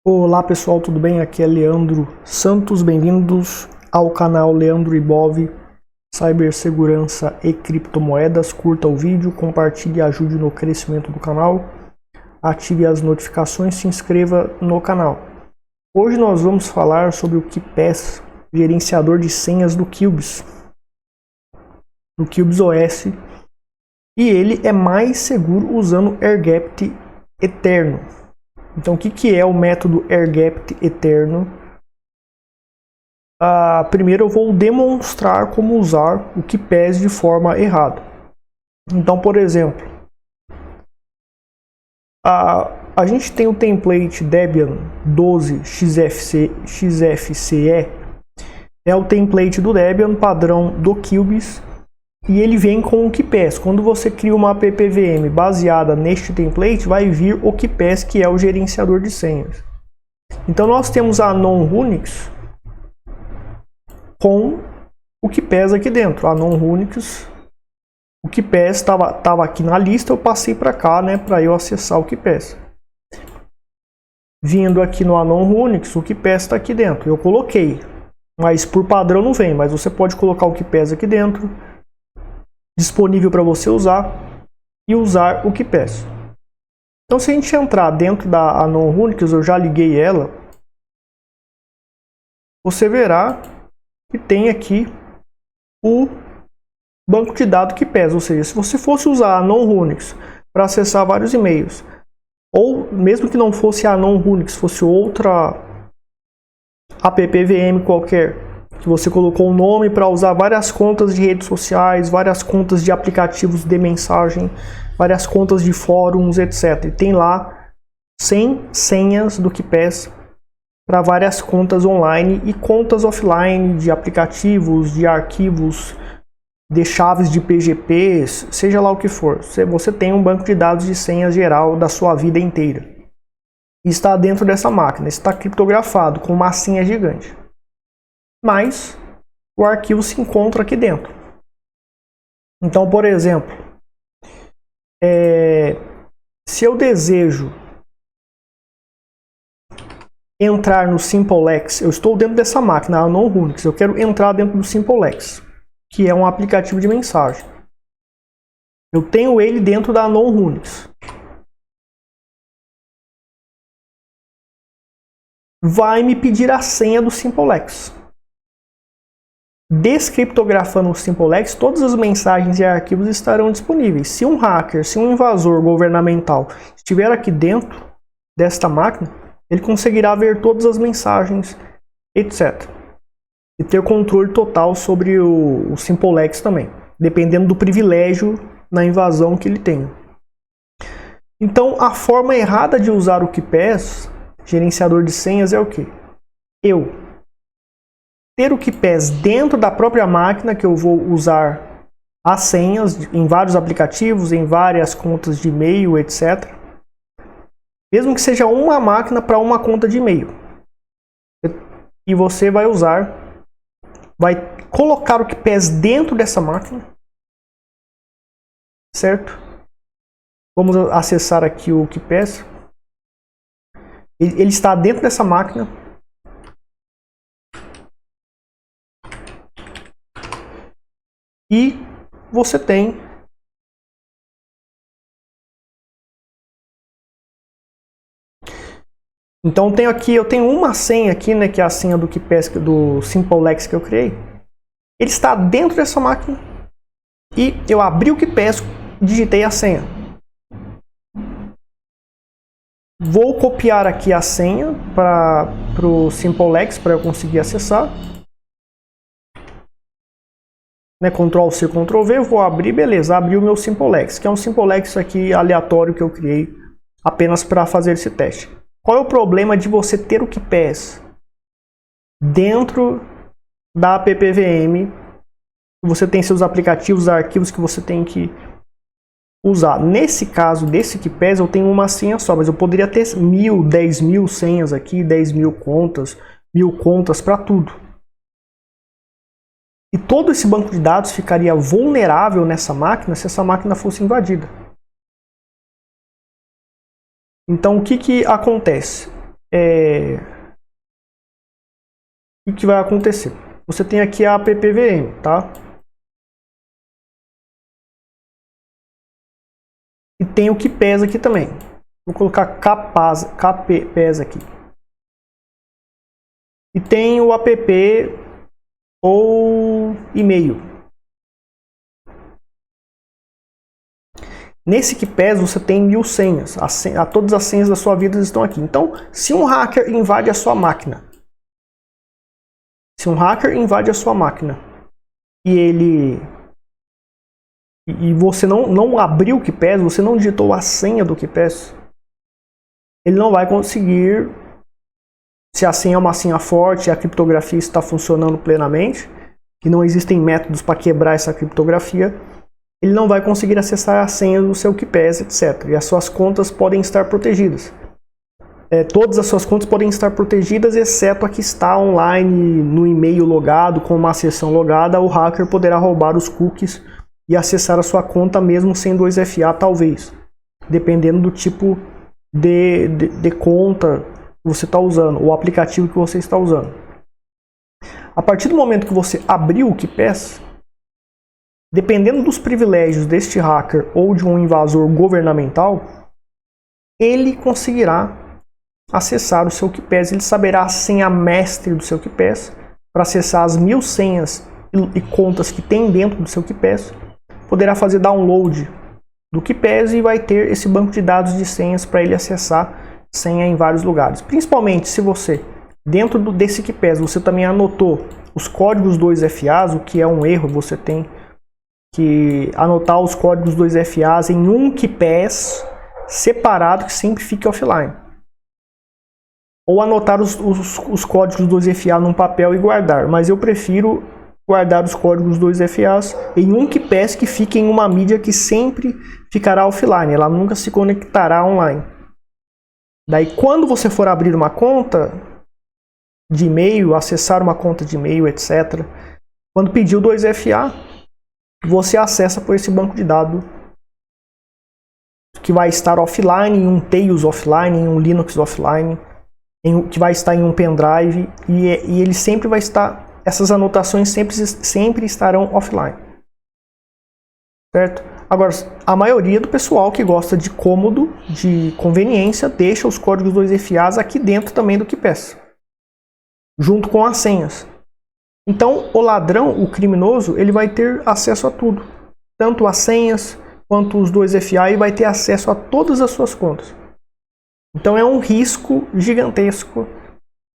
Olá pessoal, tudo bem? Aqui é Leandro Santos, bem-vindos ao canal Leandro Ibov, Cibersegurança e Criptomoedas. Curta o vídeo, compartilhe e ajude no crescimento do canal, ative as notificações, se inscreva no canal. Hoje nós vamos falar sobre o KeePass, gerenciador de senhas do Cubes, do Cubes OS, e ele é mais seguro usando AirGapped Eterno. Então, o que é o método AirGapped Eterno? Primeiro eu vou demonstrar como usar o KeePass de forma errada. Então, por exemplo, a gente tem o template Debian 12 XFCE, é o template do Debian padrão do Cubes, e ele vem com o KeePass. Quando você cria uma appvm baseada neste template, vai vir o KeePass, que é o gerenciador de senhas. Então nós temos a non-Unix com o KeePass aqui dentro. A non-Unix, o KeePass estava aqui na lista, eu passei para cá, né, para eu acessar o KeePass. Vindo aqui no non-Unix, o KeePass está aqui dentro. Eu coloquei, mas por padrão não vem, mas você pode colocar o KeePass aqui dentro, disponível para você usar, e usar o KeePass. Então, se a gente entrar dentro da non-Unix, eu já liguei ela, você verá que tem aqui o banco de dados KeePass. Ou seja, se você fosse usar a non-Unix para acessar vários e-mails, ou mesmo que não fosse a non-Unix, fosse outra appvm qualquer, que você colocou um nome para usar várias contas de redes sociais, várias contas de aplicativos de mensagem, várias contas de fóruns, etc. E tem lá 100 senhas do KeePass para várias contas online e contas offline de aplicativos, de arquivos, de chaves de PGP, seja lá o que for. Você tem um banco de dados de senhas geral da sua vida inteira. E está dentro dessa máquina, está criptografado com uma senha gigante. Mas o arquivo se encontra aqui dentro. Então, por exemplo, se eu desejo entrar no SimpleX, eu estou dentro dessa máquina, a non-Unix, eu quero entrar dentro do SimpleX, que é um aplicativo de mensagem. Eu tenho ele dentro da non-Unix. Vai me pedir a senha do SimpleX. Descriptografando o SimpleX, todas as mensagens e arquivos estarão disponíveis. Se um hacker, se um invasor governamental estiver aqui dentro desta máquina, ele conseguirá ver todas as mensagens, etc. E ter controle total sobre o SimpleX também, dependendo do privilégio na invasão que ele tenha. Então, a forma errada de usar o KeePass, gerenciador de senhas, é o quê? Ter o KeePass dentro da própria máquina, que eu vou usar as senhas em vários aplicativos, em várias contas de e-mail, etc. Mesmo que seja uma máquina para uma conta de e-mail. E você vai colocar o KeePass dentro dessa máquina, certo? Vamos acessar aqui o KeePass. Ele está dentro dessa máquina. E você tem então eu tenho uma senha aqui, né, que é a senha do KeePass do SimpleX que eu criei. Ele está dentro dessa máquina e eu abri o KeePass, digitei a senha. Vou copiar aqui a senha para o SimpleX para eu conseguir acessar. Ctrl C, Ctrl V, vou abrir, beleza, abri o meu SimpleX, que é um SimpleX aqui aleatório que eu criei apenas para fazer esse teste. Qual é o problema de você ter o KeePass dentro da appvm? Você tem seus aplicativos, arquivos que você tem que usar. Nesse caso desse KeePass, eu tenho uma senha só, mas eu poderia ter 1000, 10.000 senhas aqui, 10.000 contas, 1000 contas para tudo. E todo esse banco de dados ficaria vulnerável nessa máquina se essa máquina fosse invadida. Então, o que acontece? o que vai acontecer? Você tem aqui a appvm, tá? E tem o KeePass aqui também. Vou colocar KeePass aqui. E tem o app ou e-mail. Nesse KeePass você tem 1000 senhas. Todas as senhas da sua vida estão aqui. Então, se um hacker invade a sua máquina, e você não abriu o KeePass, você não digitou a senha do KeePass, ele não vai conseguir, se a senha é uma senha forte e a criptografia está funcionando plenamente, e não existem métodos para quebrar essa criptografia, ele não vai conseguir acessar a senha do seu KeePass, etc. E as suas contas podem estar protegidas. Todas as suas contas podem estar protegidas, exceto a que está online no e-mail logado, com uma sessão logada. O hacker poderá roubar os cookies e acessar a sua conta mesmo sem 2FA, talvez, dependendo do tipo de conta que você está usando, o aplicativo que você está usando. A partir do momento que você abriu o KeePass, dependendo dos privilégios deste hacker ou de um invasor governamental, ele conseguirá acessar o seu KeePass. Ele saberá a senha mestre do seu KeePass para acessar as 1000 senhas e contas que tem dentro do seu KeePass. Poderá fazer download do KeePass e vai ter esse banco de dados de senhas para ele acessar senha em vários lugares. Principalmente se você, dentro desse KeePass, você também anotou os códigos 2FAs, o que é um erro, você tem que anotar os códigos 2FAs em um KeePass separado que sempre fique offline. Ou anotar os códigos 2FA num papel e guardar, mas eu prefiro guardar os códigos 2FAs em um KeePass que fique em uma mídia que sempre ficará offline, ela nunca se conectará online. Daí quando você for abrir uma conta de e-mail, acessar uma conta de e-mail, etc., quando pedir o 2FA, você acessa por esse banco de dados que vai estar offline, em um Tails offline, em um Linux offline, que vai estar em um pendrive, e ele sempre vai estar, essas anotações sempre estarão offline. Certo? Agora, a maioria do pessoal que gosta de cômodo, de conveniência, deixa os códigos 2FAs aqui dentro também do KeePass, junto com as senhas. Então, o ladrão, o criminoso, ele vai ter acesso a tudo, tanto as senhas quanto os 2FA, e vai ter acesso a todas as suas contas. Então é um risco gigantesco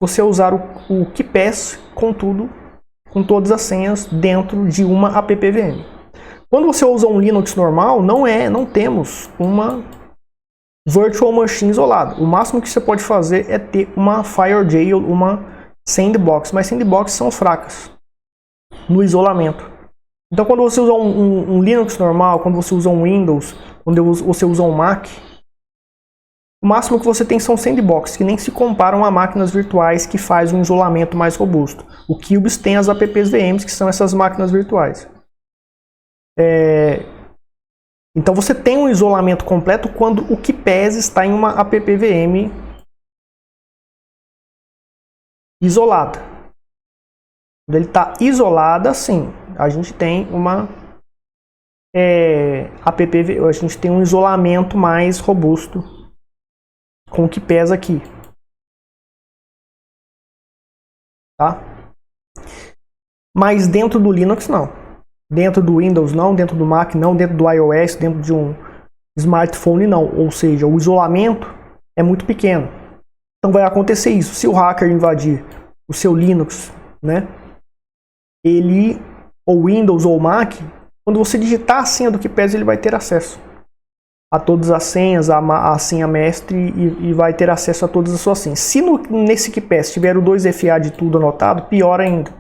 você usar o KeePass com tudo, com todas as senhas dentro de uma appvm. Quando você usa um Linux normal, não temos uma virtual machine isolada. O máximo que você pode fazer é ter uma FireJail, uma sandbox, mas sandbox são fracas no isolamento. Então quando você usa um Linux normal, quando você usa um Windows, quando você usa um Mac, o máximo que você tem são sandbox, que nem se comparam a máquinas virtuais que faz um isolamento mais robusto. O Cubes tem as appvms, que são essas máquinas virtuais. Então você tem um isolamento completo quando o KeePass está em uma appvm isolada. Quando ele está isolada, sim, a gente tem uma a gente tem um isolamento mais robusto com o KeePass aqui, tá? Mas dentro do Linux não, dentro do Windows não, dentro do Mac não, dentro do iOS, dentro de um smartphone não, ou seja, o isolamento é muito pequeno. Então vai acontecer isso, se o hacker invadir o seu Linux, né? Ou Windows ou Mac, quando você digitar a senha do KeePass, ele vai ter acesso a todas as senhas, a senha mestre, e vai ter acesso a todas as suas senhas. Se nesse KeePass tiver o 2FA de tudo anotado, pior ainda.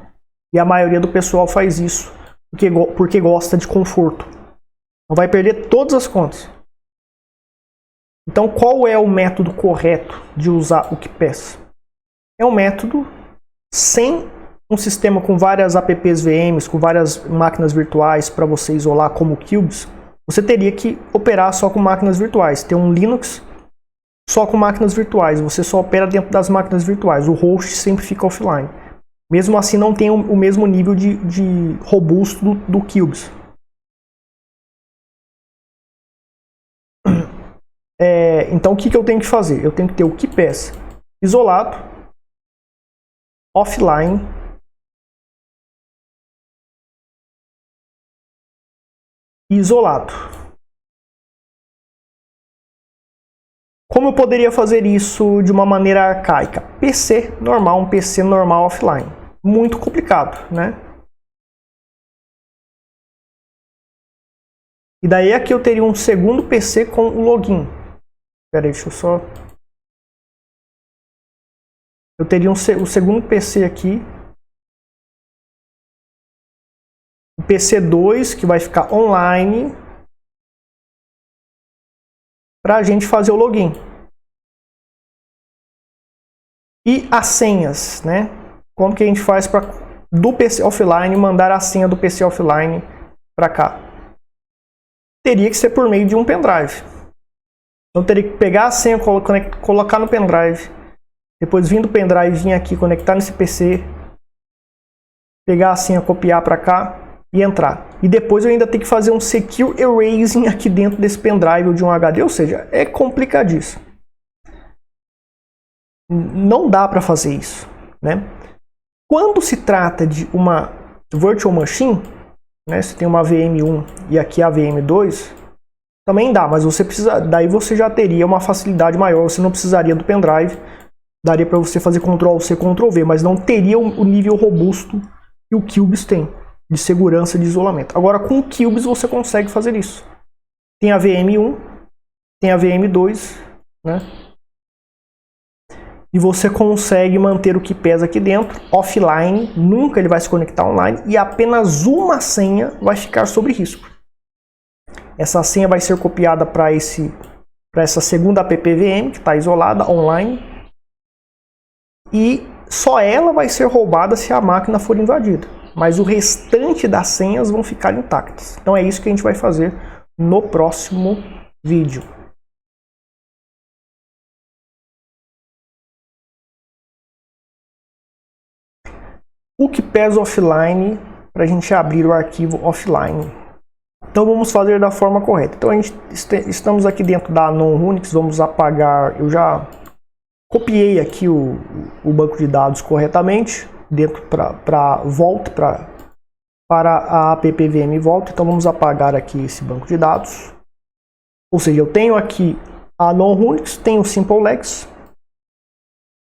E a maioria do pessoal faz isso porque gosta de conforto. Então vai perder todas as contas. Então qual é o método correto de usar o KeePass? É um método sem um sistema com várias apps VMs, com várias máquinas virtuais para você isolar como Cubes. Você teria que operar só com máquinas virtuais, ter um Linux só com máquinas virtuais, você só opera dentro das máquinas virtuais, o host sempre fica offline. Mesmo assim não tem o mesmo nível de robusto do Cubes. Então o que eu tenho que fazer? Eu tenho que ter o KeePass isolado, offline, e isolado. Como eu poderia fazer isso de uma maneira arcaica? PC normal, um PC normal offline. Muito complicado, né? E daí aqui eu teria um segundo PC com o login. Espera aí, deixa eu só... Eu teria o segundo PC aqui. O PC 2, que vai ficar online. Para a gente fazer o login. E as senhas, né? Como que a gente faz para do PC offline mandar a senha do PC offline para cá? Teria que ser por meio de um pendrive. Então teria que pegar a senha, colocar no pendrive, depois vir do pendrive, vir aqui, conectar nesse PC, pegar a senha, copiar para cá e entrar. E depois eu ainda tenho que fazer um secure erasing aqui dentro desse pendrive ou de um HD, ou seja, é complicadíssimo. Não dá para fazer isso, né? Quando se trata de uma virtual machine, né, você tem uma VM1 e aqui a VM2, também dá, mas você precisa, daí você já teria uma facilidade maior, você não precisaria do pendrive, daria para você fazer Ctrl+C, Ctrl+V, mas não teria o nível robusto que o Cubes tem, de segurança e de isolamento. Agora com o Cubes você consegue fazer isso. Tem a VM1, tem a VM2, né? E você consegue manter o KeePass aqui dentro, offline, nunca ele vai se conectar online, e apenas uma senha vai ficar sob risco. Essa senha vai ser copiada para essa segunda appvm, que está isolada, online, e só ela vai ser roubada se a máquina for invadida. Mas o restante das senhas vão ficar intactas. Então é isso que a gente vai fazer no próximo vídeo. O KeePass offline, para a gente abrir o arquivo offline. Então vamos fazer da forma correta. Então estamos aqui dentro da non-Unix, vamos apagar, eu já copiei aqui o banco de dados corretamente, dentro para Vault, para a appvm Vault, então vamos apagar aqui esse banco de dados. Ou seja, eu tenho aqui a non-Unix, tenho o SimpleX,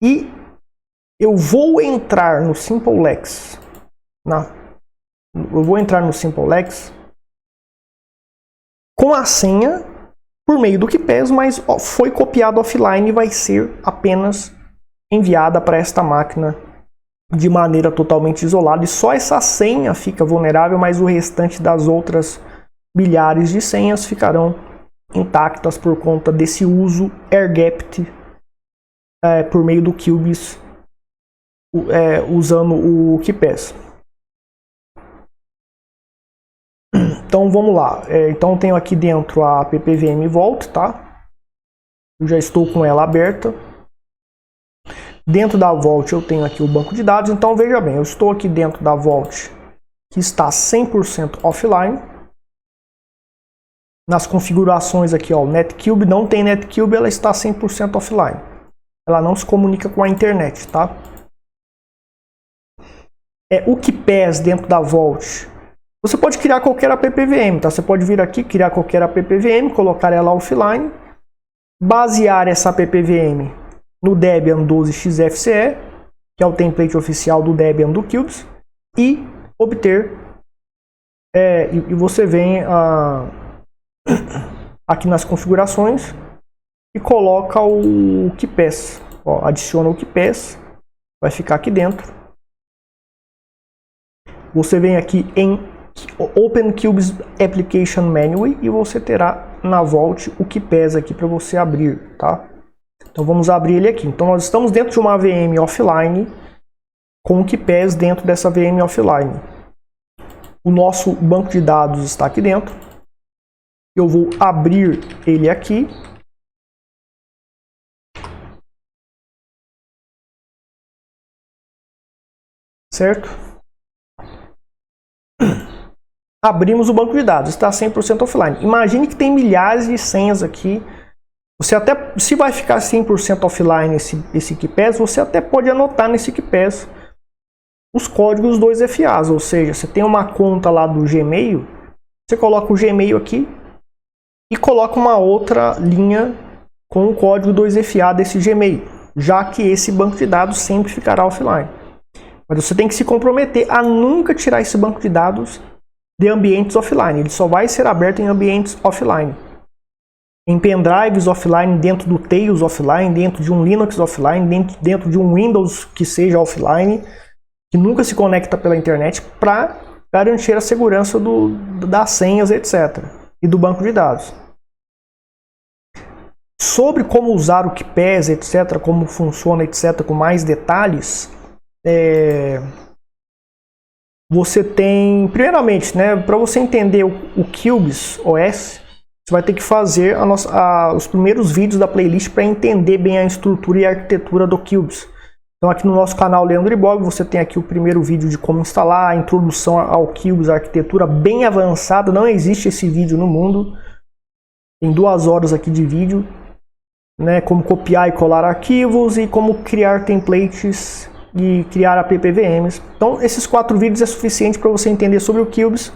e eu vou entrar no SimpleX, com a senha por meio do KeePass, mas foi copiado offline e vai ser apenas enviada para esta máquina de maneira totalmente isolada. E só essa senha fica vulnerável, mas o restante das outras milhares de senhas ficarão intactas por conta desse uso air-gapped por meio do Cubes, usando o KeePass. Então vamos lá. Então tenho aqui dentro a appvm Vault, tá? Eu já estou com ela aberta. Dentro da Vault eu tenho aqui o banco de dados. Então veja bem, eu estou aqui dentro da Vault que está 100% offline. Nas configurações aqui, ó, Netcube não tem Netcube, ela está 100% offline. Ela não se comunica com a internet, tá? O KeePass dentro da Vault, você pode criar qualquer appvm, tá? Você pode vir aqui, criar qualquer appvm, colocar ela offline, basear essa appvm no Debian 12xfce, que é o template oficial do Debian do Cubes, e obter, e você vem aqui nas configurações e coloca o KeePass, ó, adiciona o KeePass, vai ficar aqui dentro. Você vem aqui em Open Cubes Application Menu e você terá na Vault o KeePass aqui para você abrir, tá? Então vamos abrir ele aqui. Então nós estamos dentro de uma VM offline com o KeePass dentro dessa VM offline. O nosso banco de dados está aqui dentro. Eu vou abrir ele aqui. certo? Abrimos o banco de dados, está 100% offline. Imagine que tem milhares de senhas aqui. Você até, se vai ficar 100% offline esse KeePass, você até pode anotar nesse KeePass os códigos 2FAs, ou seja, você tem uma conta lá do Gmail, você coloca o Gmail aqui e coloca uma outra linha com o código 2FA desse Gmail, já que esse banco de dados sempre ficará offline. Mas você tem que se comprometer a nunca tirar esse banco de dados de ambientes offline. Ele só vai ser aberto em ambientes offline. Em pendrives offline, dentro do Tails offline, dentro de um Linux offline, dentro de um Windows que seja offline, que nunca se conecta pela internet, para garantir a segurança das senhas, etc. E do banco de dados. Sobre como usar o KeePass, etc., como funciona, etc., com mais detalhes, você tem, primeiramente, né, para você entender o Cubes OS, você vai ter que fazer os primeiros vídeos da playlist para entender bem a estrutura e a arquitetura do Cubes. Então aqui no nosso canal Leandro Iboga, você tem aqui o primeiro vídeo de como instalar, a introdução ao Cubes, a arquitetura bem avançada, não existe esse vídeo no mundo. Tem 2 horas aqui de vídeo, né, como copiar e colar arquivos e como criar templates e criar app-VMs. Então esses 4 vídeos é suficiente para você entender sobre o Cubes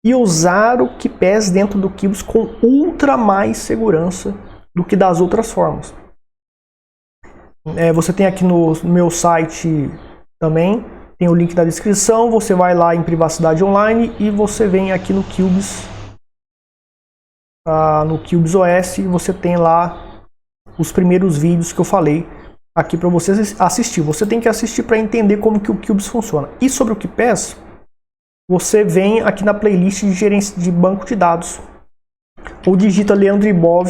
e usar o KeePass dentro do Cubes com ultra mais segurança do que das outras formas. Você tem aqui no meu site também, tem o link na descrição, você vai lá em privacidade online e você vem aqui no Cubes, no Cubes OS, e você tem lá os primeiros vídeos que eu falei aqui para você assistir. Você tem que assistir para entender como que o Cubes funciona. E sobre o KeePass, você vem aqui na playlist de gerência de banco de dados, ou digita Leandro Ibov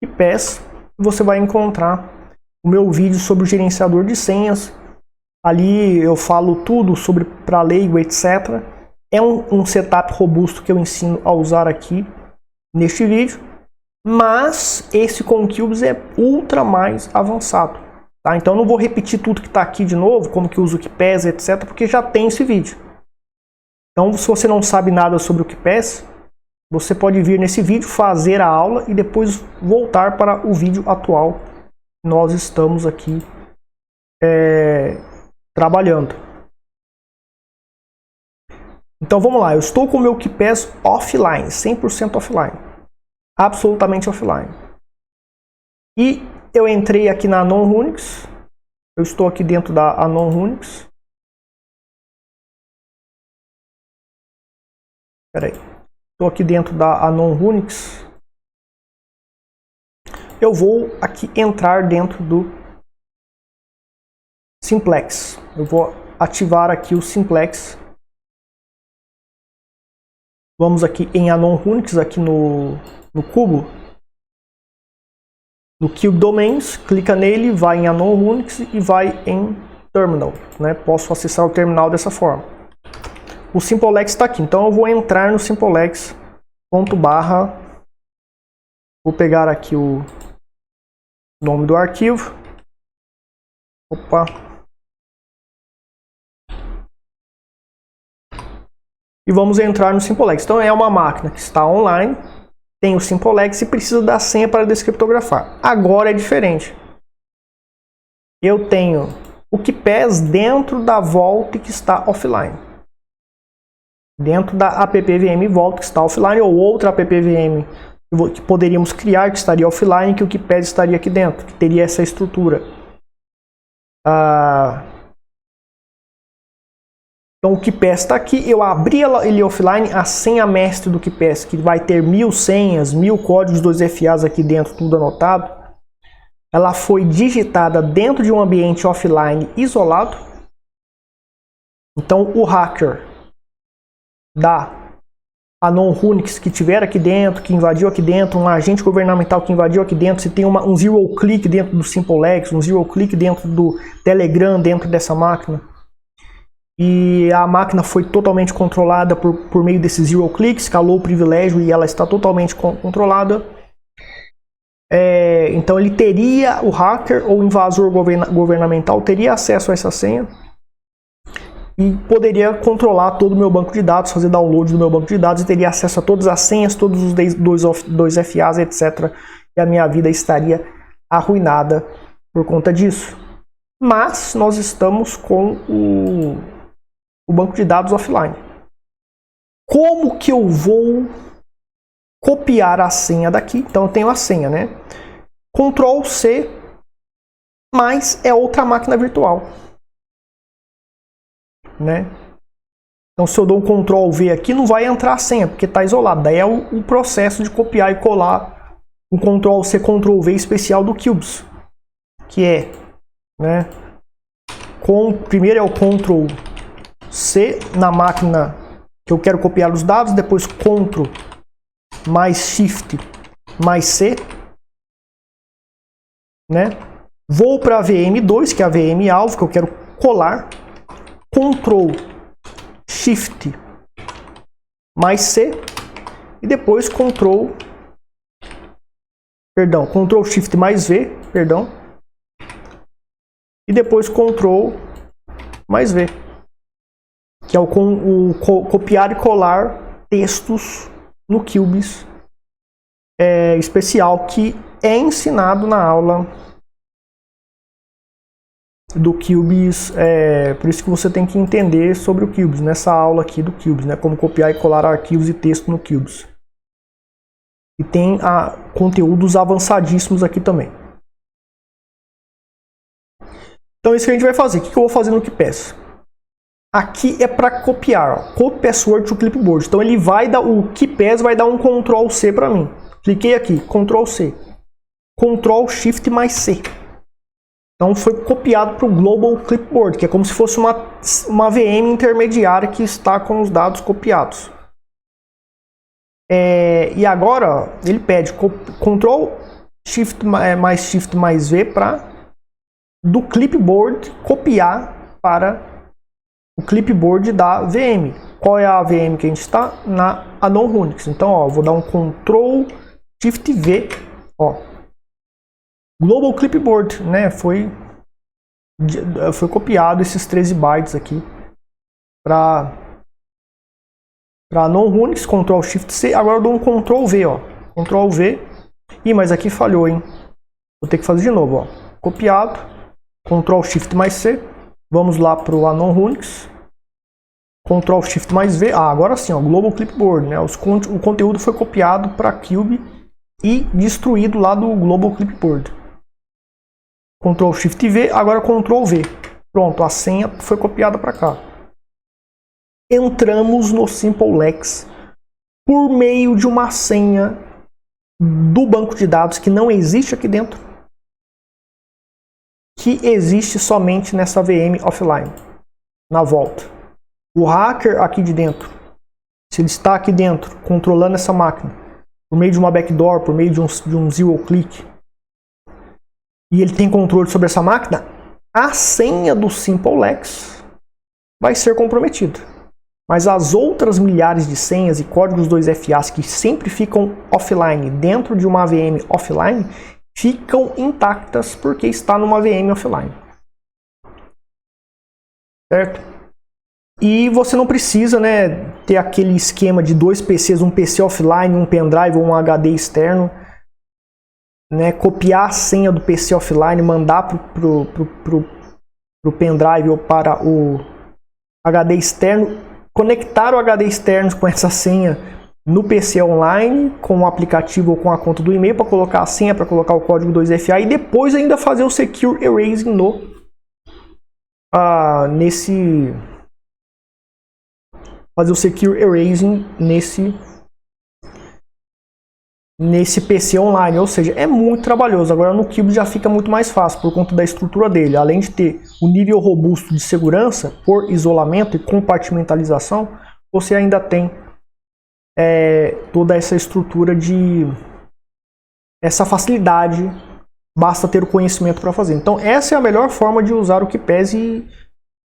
KeePass, e você vai encontrar o meu vídeo sobre o gerenciador de senhas. Ali eu falo tudo sobre para leigo, etc. É um setup robusto que eu ensino a usar aqui neste vídeo, mas esse com o Cubes é ultra mais avançado. Tá? Então eu não vou repetir tudo que está aqui de novo, como que usa o KeePass, etc, porque já tem esse vídeo. Então se você não sabe nada sobre o KeePass, você pode vir nesse vídeo, fazer a aula e depois voltar para o vídeo atual. Nós estamos aqui trabalhando. Então vamos lá, eu estou com o meu KeePass offline, 100% offline, absolutamente offline. E eu entrei aqui na Anon Unix, eu estou aqui dentro da Anon Unix. Espera aí, estou aqui dentro da Anon Unix. Eu vou aqui entrar dentro do Simplex. Eu vou ativar aqui o Simplex. Vamos aqui em Anon Unix, aqui no cubo. No Cube Domains, clica nele, vai em Anon Unix e vai em Terminal. Né? Posso acessar o terminal dessa forma. O Simplex está aqui, então eu vou entrar no Simplex. Vou pegar aqui o nome do arquivo. Opa. E vamos entrar no Simplex. Então é uma máquina que está online, tem o Simplex e precisa da senha para descriptografar. Agora é diferente. Eu tenho o KeePass dentro da Vault que está offline. Dentro da app-VM Vault que está offline, ou outra app-VM que poderíamos criar, que estaria offline, que o KeePass estaria aqui dentro, que teria essa estrutura. Então o KeePass está aqui, eu abri ele offline, a senha mestre do KeePass, que vai ter 1000 senhas, 1000 códigos 2FAs aqui dentro, tudo anotado. Ela foi digitada dentro de um ambiente offline isolado. Então o hacker da Anon Unix que tiver aqui dentro, que invadiu aqui dentro, um agente governamental que invadiu aqui dentro, se tem um zero click dentro do Simplex, um zero click dentro do Telegram, dentro dessa máquina, e a máquina foi totalmente controlada por meio desses zero clicks, escalou o privilégio e ela está totalmente controlada, então ele teria, o hacker ou invasor governamental teria acesso a essa senha e poderia controlar todo o meu banco de dados, fazer download do meu banco de dados e teria acesso a todas as senhas, todos os dois FAs, etc. E a minha vida estaria arruinada por conta disso. Mas nós estamos com o banco de dados offline. Como que eu vou copiar a senha daqui? Então eu tenho a senha, né? Ctrl C, mas é outra máquina virtual, né? Então se eu dou um Ctrl V aqui, não vai entrar a senha, porque está isolado. Daí é o processo de copiar e colar o Ctrl C, Ctrl V especial do Cubes, que é, né? Primeiro é o Ctrl C na máquina que eu quero copiar os dados, depois Ctrl mais Shift mais C, né? Vou para a VM2, que é a VM alvo, que eu quero colar, Ctrl Shift mais C, e depois Ctrl Shift mais V, e depois Ctrl mais V, que é o copiar e colar textos no Cubes especial, que é ensinado na aula do Cubes, por isso que você tem que entender sobre o Cubes, nessa aula aqui do Cubes, né, como copiar e colar arquivos e texto no Cubes. E tem conteúdos avançadíssimos aqui também. Então isso que a gente vai fazer. O que eu vou fazer no KeePass? Aqui é para copiar, ó, Copy Password to Clipboard. Então ele vai dar, o KeePass vai dar um Ctrl C para mim. Cliquei aqui, Ctrl C, Ctrl Shift mais C. Então foi copiado para o Global Clipboard, que é como se fosse uma VM intermediária que está com os dados copiados. E agora ó, ele pede Ctrl Shift mais V para do clipboard copiar para o clipboard da VM. Qual é a VM que a gente está? Na Anon Unix. Então, ó, vou dar um Ctrl Shift V, ó. Global Clipboard, né? Foi copiado esses 13 bytes aqui para Anon Unix, Ctrl Shift C. Agora eu dou um Ctrl V, ó. Ctrl V. Ih, mas aqui falhou, hein? Vou ter que fazer de novo, ó. Copiado, Ctrl Shift mais C. Vamos lá para o Anon Unix. Ctrl Shift mais V. Agora sim, ó, Global Clipboard, né? O conteúdo foi copiado para Cube e destruído lá do Global Clipboard. Ctrl Shift V, agora Ctrl V. Pronto, a senha foi copiada para cá. Entramos no SimpleX por meio de uma senha do banco de dados que não existe aqui dentro, que existe somente nessa VM offline, na volta. O hacker aqui de dentro, se ele está aqui dentro, controlando essa máquina, por meio de uma backdoor, por meio de um zero click, e ele tem controle sobre essa máquina, a senha do SimpleX vai ser comprometida. Mas as outras milhares de senhas e códigos 2FAs que sempre ficam offline dentro de uma VM offline, ficam intactas porque está numa VM offline. Certo? E você não precisa, né, ter aquele esquema de dois PCs, um PC offline, um pendrive ou um HD externo, né, copiar a senha do PC offline, mandar pro pendrive ou para o HD externo, conectar o HD externo com essa senha no PC online, com o aplicativo ou com a conta do e-mail para colocar a senha, para colocar o código 2FA e depois ainda fazer o Secure Erasing nesse PC online, ou seja, é muito trabalhoso. Agora no Cube já fica muito mais fácil por conta da estrutura dele. Além de ter o nível robusto de segurança por isolamento e compartimentalização, você ainda tem toda essa estrutura essa facilidade, basta ter o conhecimento para fazer. Então essa é a melhor forma de usar o KeePass e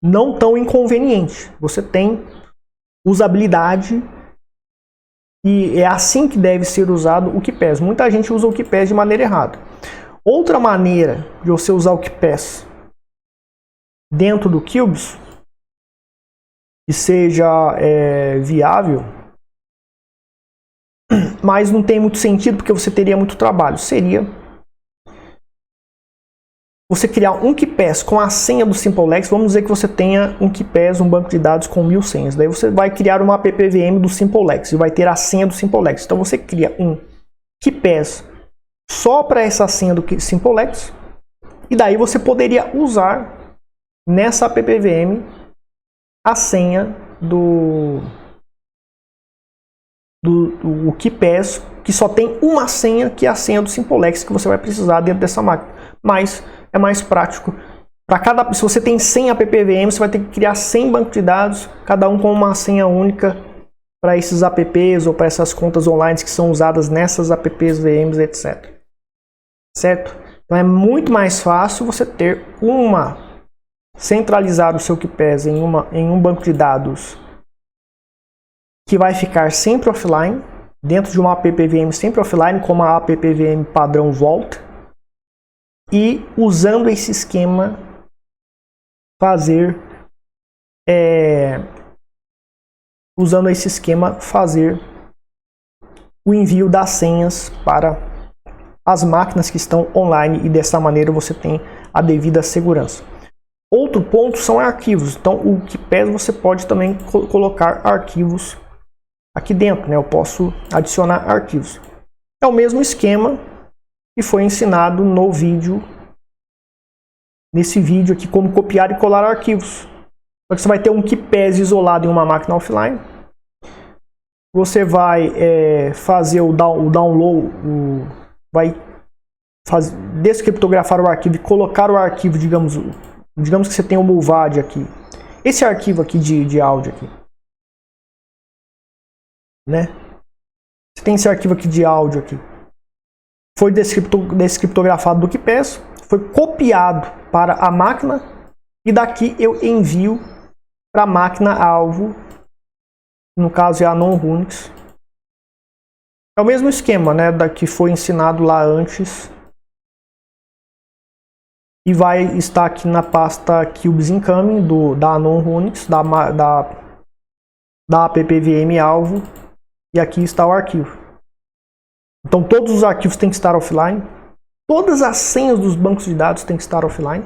não tão inconveniente. Você tem usabilidade e é assim que deve ser usado o KeePass. Muita gente usa o KeePass de maneira errada. Outra maneira de você usar o KeePass dentro do Cubes que seja viável, mas não tem muito sentido porque você teria muito trabalho. Seria você criar um KeePass com a senha do SimpleX. Vamos dizer que você tenha um KeePass, um banco de dados com 1000 senhas. Daí você vai criar uma appvm do SimpleX e vai ter a senha do SimpleX. Então você cria um KeePass só para essa senha do SimpleX e daí você poderia usar nessa appvm a senha do KeePass, que só tem uma senha, que é a senha do SimpleX, que você vai precisar dentro dessa máquina. Mas é mais prático. Se você tem 100 appvm, você vai ter que criar 100 bancos de dados, cada um com uma senha única para esses apps ou para essas contas online que são usadas nessas apps, VMs, etc. Certo? Então é muito mais fácil você ter centralizar o seu KeePass em um banco de dados que vai ficar sempre offline, dentro de uma appvm sempre offline, como a appvm padrão Vault, e usando esse esquema fazer o envio das senhas para as máquinas que estão online, e dessa maneira você tem a devida segurança. Outro ponto são arquivos. Então o KeePass você pode também colocar arquivos aqui dentro, né? Eu posso adicionar arquivos. É o mesmo esquema que foi ensinado no vídeo, nesse vídeo aqui, como copiar e colar arquivos. Só que você vai ter um KeePass isolado em uma máquina offline. Você vai fazer o download, vai descriptografar o arquivo e colocar o arquivo, digamos que você tem o Mulvad aqui. Esse arquivo aqui de áudio aqui, né? Você tem esse arquivo aqui de áudio aqui. Foi descriptografado do KeePass, foi copiado para a máquina e daqui eu envio para a máquina alvo, no caso é a non-Unix. É o mesmo esquema, né, que foi ensinado lá antes. E vai estar aqui na pasta Cubes Incoming da non-Unix, da appvm alvo, e aqui está o arquivo. Então todos os arquivos têm que estar offline, todas as senhas dos bancos de dados têm que estar offline.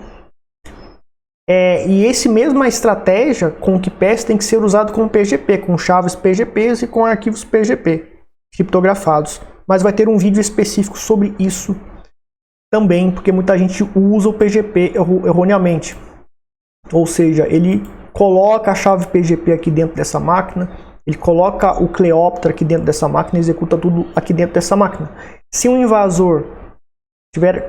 E essa mesma estratégia com o KeePass tem que ser usado com PGP, com chaves PGPs e com arquivos PGP criptografados. Mas vai ter um vídeo específico sobre isso também, porque muita gente usa o PGP erroneamente. Ou seja, ele coloca a chave PGP aqui dentro dessa máquina, ele coloca o Cleopatra aqui dentro dessa máquina e executa tudo aqui dentro dessa máquina. Se um invasor tiver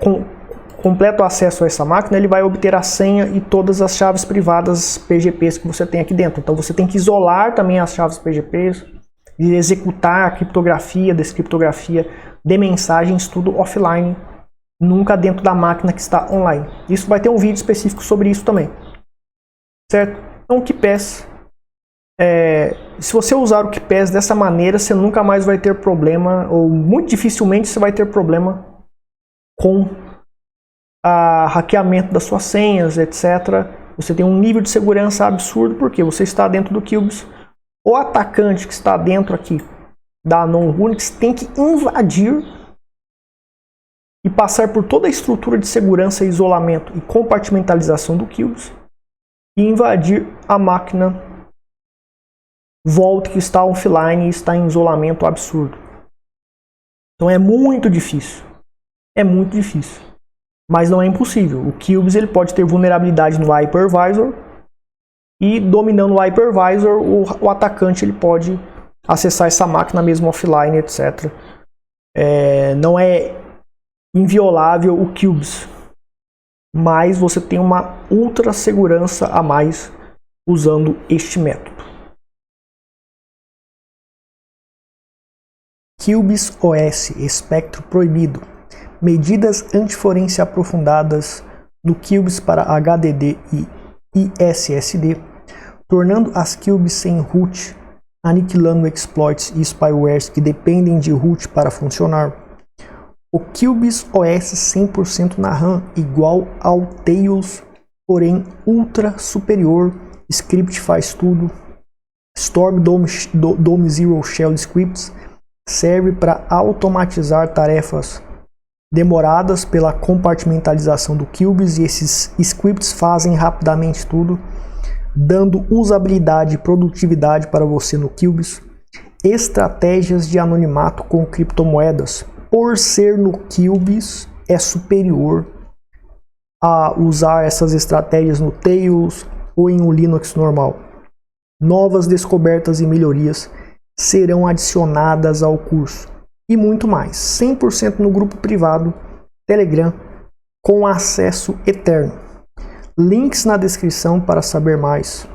completo acesso a essa máquina, ele vai obter a senha e todas as chaves privadas PGPs que você tem aqui dentro. Então você tem que isolar também as chaves PGPs e executar a criptografia, descriptografia de mensagens, tudo offline, nunca dentro da máquina que está online. Isso vai ter um vídeo específico sobre isso também. Certo? Então o KeePass, se você usar o KeePass dessa maneira, você nunca mais vai ter problema, ou muito dificilmente você vai ter problema com hackeamento das suas senhas, etc. Você tem um nível de segurança absurdo, porque você está dentro do Cubes. O atacante que está dentro aqui da non-Unix tem que invadir e passar por toda a estrutura de segurança, isolamento e compartimentalização do Cubes e invadir a máquina Vault que está offline e está em isolamento absurdo. Então é muito difícil. É muito difícil. Mas não é impossível. O Cubes ele pode ter vulnerabilidade no hypervisor e dominando o hypervisor, o atacante ele pode acessar essa máquina mesmo offline, etc. Não é inviolável o Cubes, mas você tem uma ultra segurança a mais usando este método. Cubes OS espectro proibido. Medidas antiforense aprofundadas no Cubes para HDD e SSD, tornando as Cubes sem root, aniquilando exploits e spywares que dependem de root para funcionar. O Cubes OS 100% na RAM igual ao Tails, porém ultra superior, script faz tudo, Storm Dome Zero Shell Scripts serve para automatizar tarefas demoradas pela compartimentalização do QBIS, e esses scripts fazem rapidamente tudo, dando usabilidade e produtividade para você no QBIS. Estratégias de anonimato com criptomoedas. Por ser no QBIS, é superior a usar essas estratégias no Tails ou em um Linux normal. Novas descobertas e melhorias serão adicionadas ao curso. E muito mais. 100% no grupo privado Telegram com acesso eterno. Links na descrição para saber mais.